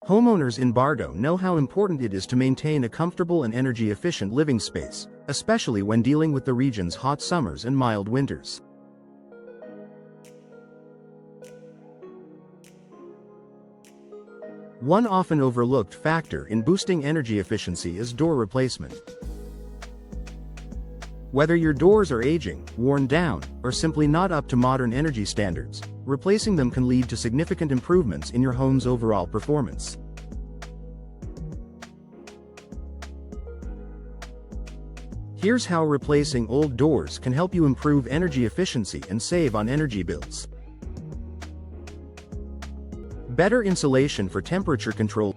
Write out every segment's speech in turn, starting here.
Homeowners in Bartow know how important it is to maintain a comfortable and energy-efficient living space, especially when dealing with the region's hot summers and mild winters. One often overlooked factor in boosting energy efficiency is door replacement. Whether your doors are aging, worn down, or simply not up to modern energy standards, replacing them can lead to significant improvements in your home's overall performance. Here's how replacing old doors can help you improve energy efficiency and save on energy bills. Better insulation for temperature control.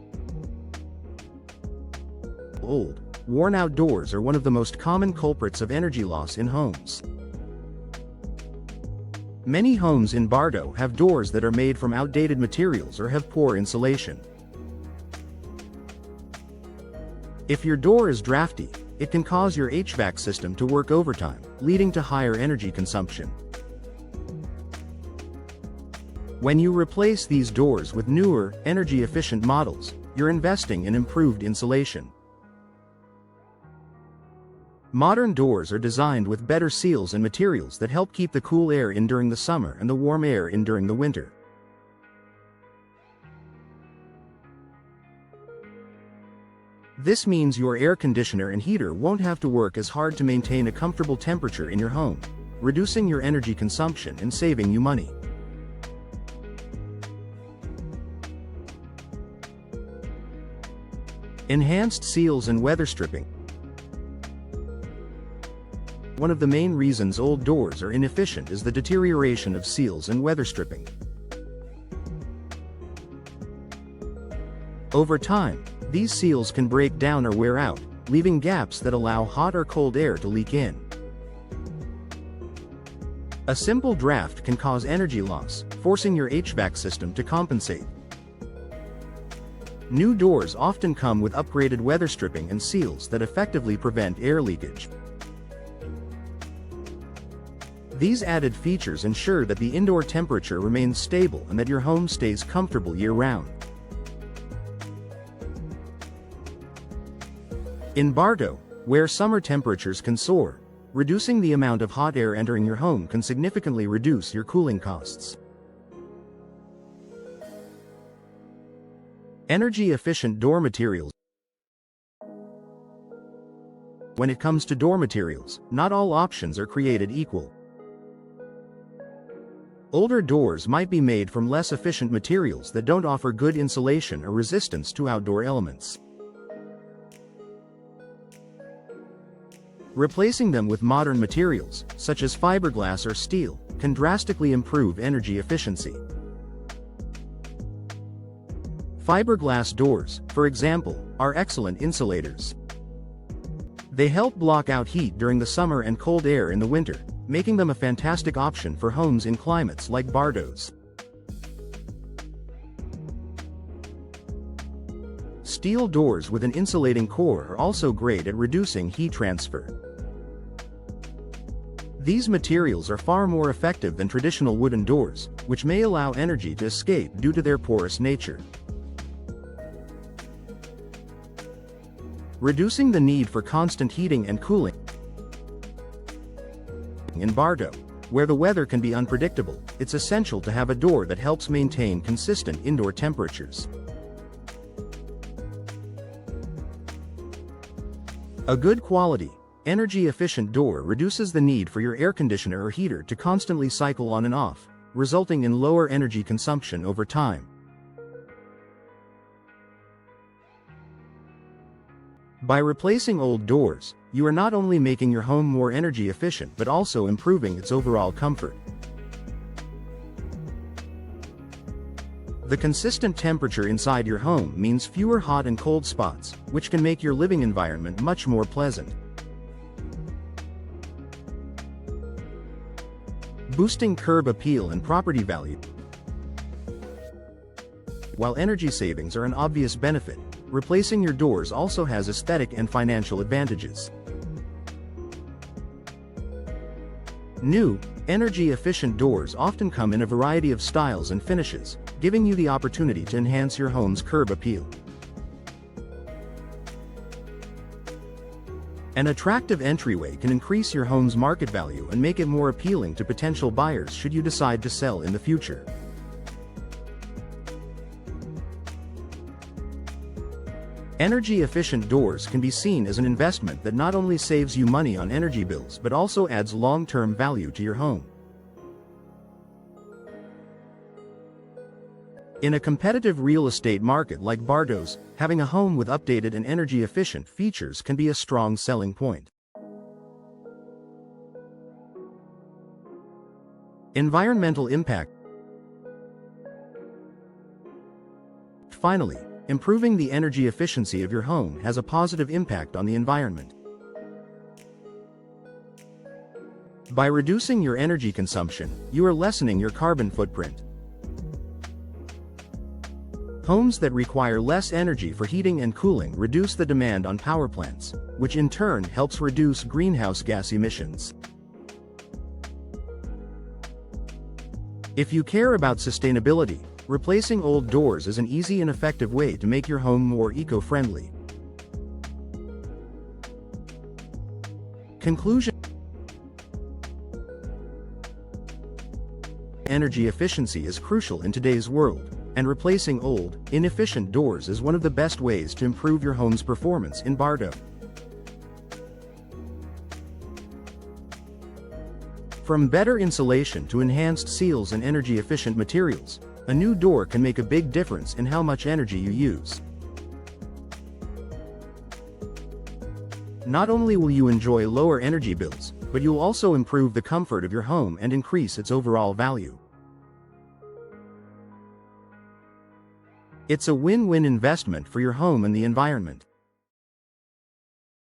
Old, worn-out doors are one of the most common culprits of energy loss in homes. Many homes in Bartow have doors that are made from outdated materials or have poor insulation. If your door is drafty, it can cause your HVAC system to work overtime, leading to higher energy consumption. When you replace these doors with newer, energy-efficient models, you're investing in improved insulation. Modern doors are designed with better seals and materials that help keep the cool air in during the summer and the warm air in during the winter. This means your air conditioner and heater won't have to work as hard to maintain a comfortable temperature in your home, reducing your energy consumption and saving you money. Enhanced seals and weather stripping. One of the main reasons old doors are inefficient is the deterioration of seals and weather stripping. Over time, these seals can break down or wear out, leaving gaps that allow hot or cold air to leak in. A simple draft can cause energy loss, forcing your HVAC system to compensate. New doors often come with upgraded weather stripping and seals that effectively prevent air leakage. These added features ensure that the indoor temperature remains stable and that your home stays comfortable year-round. In Bartow, where summer temperatures can soar, reducing the amount of hot air entering your home can significantly reduce your cooling costs. Energy-efficient door materials. When it comes to door materials, not all options are created equal. Older doors might be made from less efficient materials that don't offer good insulation or resistance to outdoor elements. Replacing them with modern materials, such as fiberglass or steel, can drastically improve energy efficiency. Fiberglass doors, for example, are excellent insulators. They help block out heat during the summer and cold air in the winter, making them a fantastic option for homes in climates like Bartow's. Steel doors with an insulating core are also great at reducing heat transfer. These materials are far more effective than traditional wooden doors, which may allow energy to escape due to their porous nature. Reducing the need for constant heating and cooling. In Bartow, where the weather can be unpredictable, it's essential to have a door that helps maintain consistent indoor temperatures. A good quality, energy-efficient door reduces the need for your air conditioner or heater to constantly cycle on and off, resulting in lower energy consumption over time. By replacing old doors, you are not only making your home more energy efficient but also improving its overall comfort. The consistent temperature inside your home means fewer hot and cold spots, which can make your living environment much more pleasant. Boosting curb appeal and property value. While energy savings are an obvious benefit, replacing your doors also has aesthetic and financial advantages. New, energy-efficient doors often come in a variety of styles and finishes, giving you the opportunity to enhance your home's curb appeal. An attractive entryway can increase your home's market value and make it more appealing to potential buyers should you decide to sell in the future. Energy-efficient doors can be seen as an investment that not only saves you money on energy bills but also adds long-term value to your home. In a competitive real estate market like Bartow's, having a home with updated and energy-efficient features can be a strong selling point. Environmental impact. Finally, improving the energy efficiency of your home has a positive impact on the environment. By reducing your energy consumption, you are lessening your carbon footprint. Homes that require less energy for heating and cooling reduce the demand on power plants, which in turn helps reduce greenhouse gas emissions. If you care about sustainability, replacing old doors is an easy and effective way to make your home more eco-friendly. Conclusion. Energy efficiency is crucial in today's world, and replacing old, inefficient doors is one of the best ways to improve your home's performance in Bartow. From better insulation to enhanced seals and energy-efficient materials, a new door can make a big difference in how much energy you use. Not only will you enjoy lower energy bills, but you'll also improve the comfort of your home and increase its overall value. It's a win-win investment for your home and the environment.